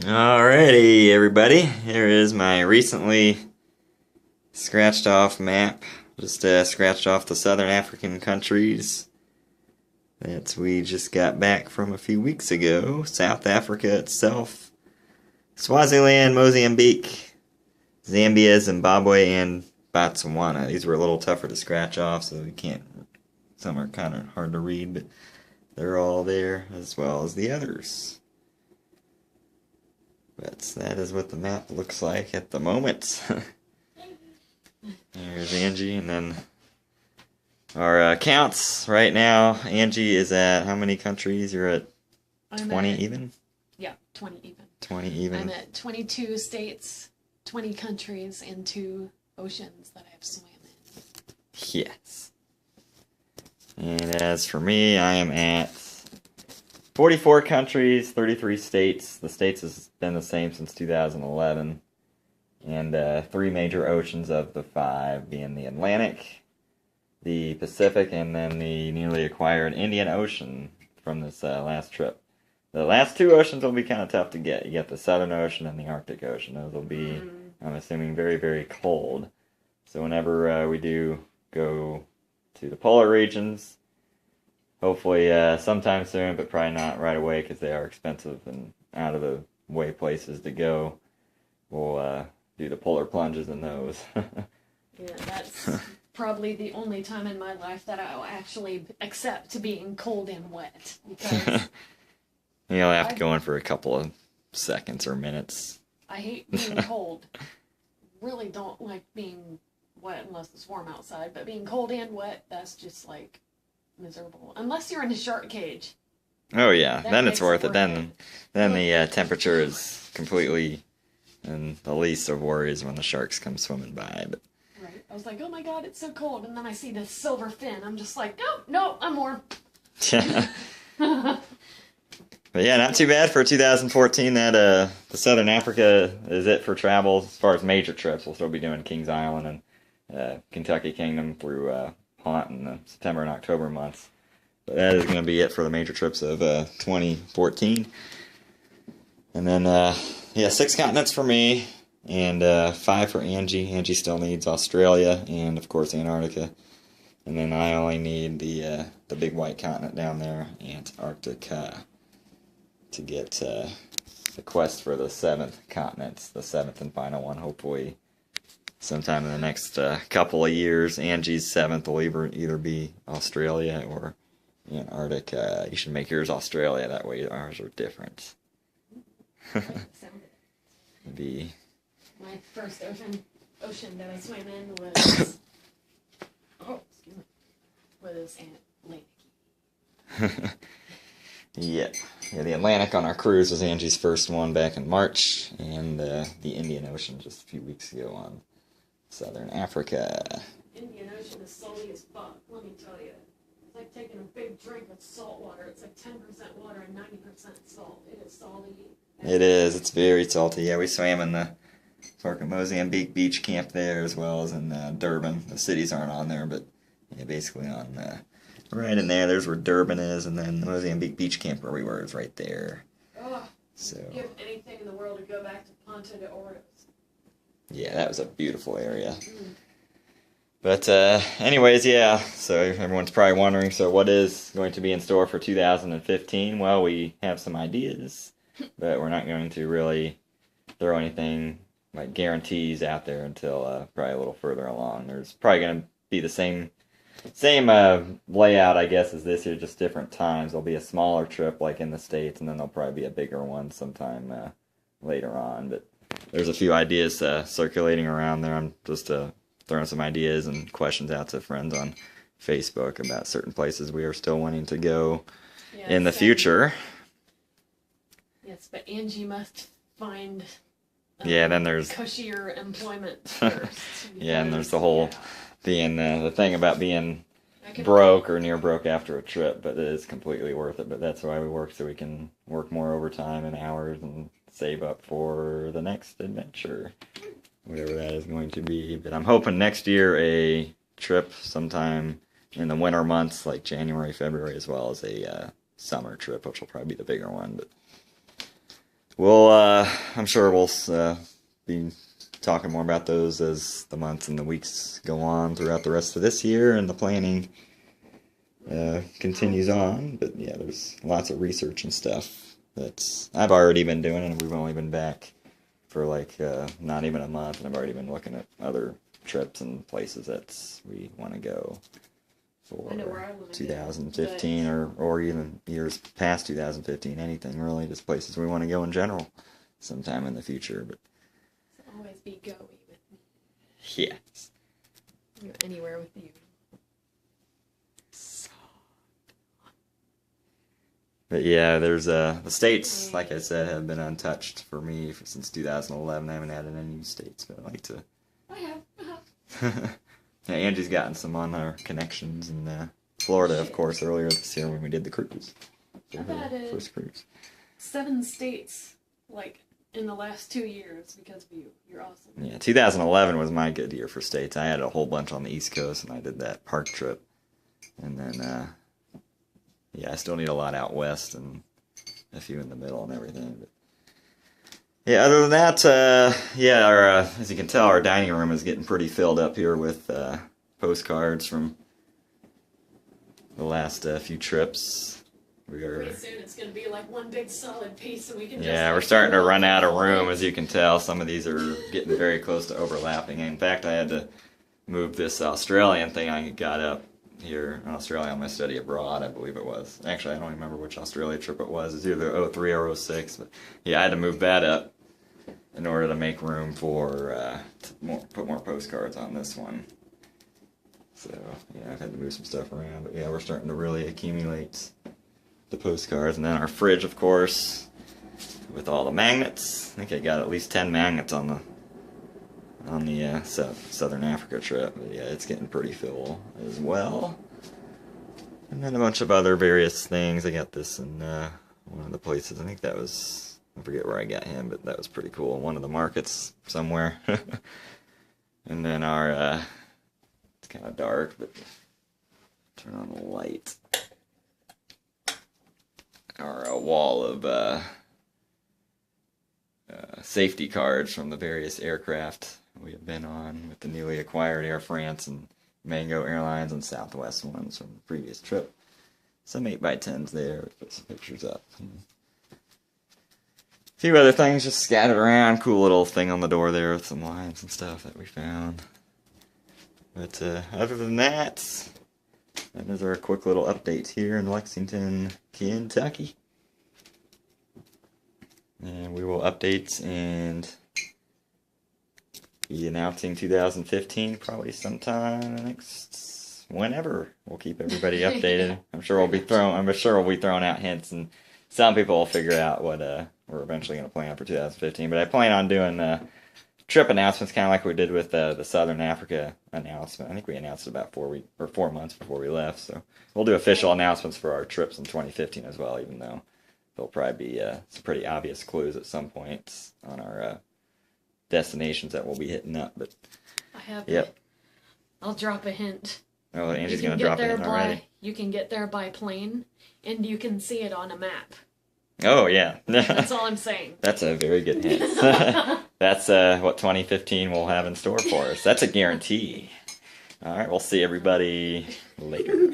Alrighty, everybody. Here is my recently scratched off map. Just scratched off the southern African countries that we just got back from a few weeks ago. South Africa itself, Swaziland, Mozambique, Zambia, Zimbabwe, and Botswana. These were a little tougher to scratch off, so we can't. Some are kind of hard to read, but they're all there as well as the others. But that is what the map looks like at the moment. There's Angie, and then our counts right now. Angie is at how many countries? You're at 20 even? Yeah, 20 even. 20 even. I'm at 22 states, 20 countries, and 2 oceans that I've swam in. Yes. And as for me, I am at 44 countries, 33 states. The states has been the same since 2011. And 3 major oceans of the 5 being the Atlantic, the Pacific, and then the newly acquired Indian Ocean from this last trip. The last 2 oceans will be kind of tough to get. You get the Southern Ocean and the Arctic Ocean. Those will be, I'm assuming, very, very cold. So whenever we do go to the polar regions, hopefully sometime soon, but probably not right away because they are expensive and out of the way places to go. We'll do the polar plunges in those. Yeah, that's probably the only time in my life that I'll actually accept being cold and wet. Because You'll have to go in for a couple of seconds or minutes. I hate being cold. Really don't like being wet unless it's warm outside. But being cold and wet, that's just like miserable. Unless you're in a shark cage. Oh yeah, That then makes it's worth it it. Then the temperature is completely, and the least of worries when the sharks come swimming by. But Right. I was like, oh my god, it's so cold. And then I see this silver fin. I'm just like, no, I'm warm. But yeah, not too bad for 2014. That the Southern Africa is it for travel as far as major trips. We'll still be doing Kings Island and Kentucky Kingdom through Haunt in the September and October months. But that is going to be it for the major trips of 2014. And then 6 continents for me and 5 for Angie. Angie still needs Australia and of course Antarctica. And then I only need the big white continent down there, Antarctica, to get the quest for the 7th continent, the 7th and final one, hopefully sometime in the next couple of years. Angie's 7th will either be Australia or Antarctica. You should make yours Australia, that way ours are different. Be My first ocean that I swam in was was Atlantic. Yeah, the Atlantic on our cruise was Angie's first one back in March, and the Indian Ocean just a few weeks ago on Southern Africa. Indian Ocean is salty as fuck, let me tell you. It's like taking a big drink of salt water. It's like 10% water and 90% salt. It is salty. It is. It's very salty. Yeah, we swam in the Mozambique beach camp there as well as in Durban. The cities aren't on there, but yeah, basically on right in there. There's where Durban is, and then the Mozambique beach camp where we were is right there. Oh, So give anything in the world to go back to Ponta de Oros. yeah, that was a beautiful area. But anyways, yeah, so everyone's probably wondering, so what is going to be in store for 2015? Well, we have some ideas, but we're not going to really throw anything like guarantees out there until probably a little further along. There's probably going to be the same layout, I guess, as this year, just different times. There'll be a smaller trip like in the States, and then there'll probably be a bigger one sometime later on. But there's a few ideas circulating around there. I'm just throwing some ideas and questions out to friends on Facebook about certain places we are still wanting to go in the future. Yes, but Angie must find then there's cushier employment first. yeah, and there's the whole the thing about being broke or near broke after a trip, but it is completely worth it. But that's why we work, so we can work more overtime and hours and save up for the next adventure, whatever that is going to be. But I'm hoping next year a trip sometime in the winter months, like January, February, as well as a summer trip, which will probably be the bigger one. But We'll, I'm sure we'll be talking more about those as the months and the weeks go on throughout the rest of this year, and the planning continues on. But yeah, there's lots of research and stuff that I've already been doing, and we've only been back for like not even a month, and I've already been looking at other trips and places that we want to go for I know where I wanna go, 2015 or even years past 2015, anything really, just places we want to go in general sometime in the future. But always be go with me. yeah. Anywhere with you. But yeah, there's the states, like I said, have been untouched for me since 2011. I haven't added any new states, but I'd like to. I have. Yeah, Angie's gotten some on our connections in Florida, of course, earlier this year when we did the cruise. I've added First cruise. 7 states, like, in the last 2 years because of you. You're awesome. Yeah, 2011 was my good year for states. I had a whole bunch on the East Coast, and I did that park trip. And then, yeah, I still need a lot out west and a few in the middle and everything. But yeah, other than that, yeah, as you can tell, our dining room is getting pretty filled up here with postcards from the last few trips. Pretty soon it's going to be like one big solid piece and we can just... Yeah, we're starting to run out of room, as you can tell. Some of these are getting very close to overlapping. In fact, I had to move this Australian thing I got up here in Australia on my study abroad, I believe it was. Actually, I don't remember which Australia trip it was. It's either 03 or 06. But yeah, I had to move that up in order to make room for put more postcards on this one. So yeah, I've had to move some stuff around. But yeah, we're starting to really accumulate the postcards. And then our fridge, of course, with all the magnets. I think I got at least 10 magnets on the Southern Africa trip. But yeah, it's getting pretty full as well. And then a bunch of other various things. I got this in one of the places. I think that was, I forget where I got him, but that was pretty cool. One of the markets somewhere. And then our, it's kind of dark, but turn on the light. Our wall of safety cards from the various aircraft we have been on with the newly acquired Air France and Mango Airlines and Southwest ones from the previous trip. Some 8x10s there. We put some pictures up. A few other things just scattered around. Cool little thing on the door there with some lines and stuff that we found. But other than that, that is our quick little update here in Lexington, Kentucky. And we will update and be announcing 2015 probably sometime in the next whenever. We'll keep everybody updated. I'm sure we'll be throwing out hints, and some people will figure out what we're eventually going to plan for 2015. But I plan on doing trip announcements, kind of like we did with the Southern Africa announcement. I think we announced it about 4 months before we left. So we'll do official announcements for our trips in 2015 as well, even though there'll probably be some pretty obvious clues at some points on our destinations that we'll be hitting up. But I have yep. I'll drop a hint. Oh, Angie's going to drop it in already. You can get there by plane, and you can see it on a map. Oh, yeah. That's all I'm saying. That's a very good hint. That's what 2015 will have in store for us. That's a guarantee. All right, we'll see everybody later.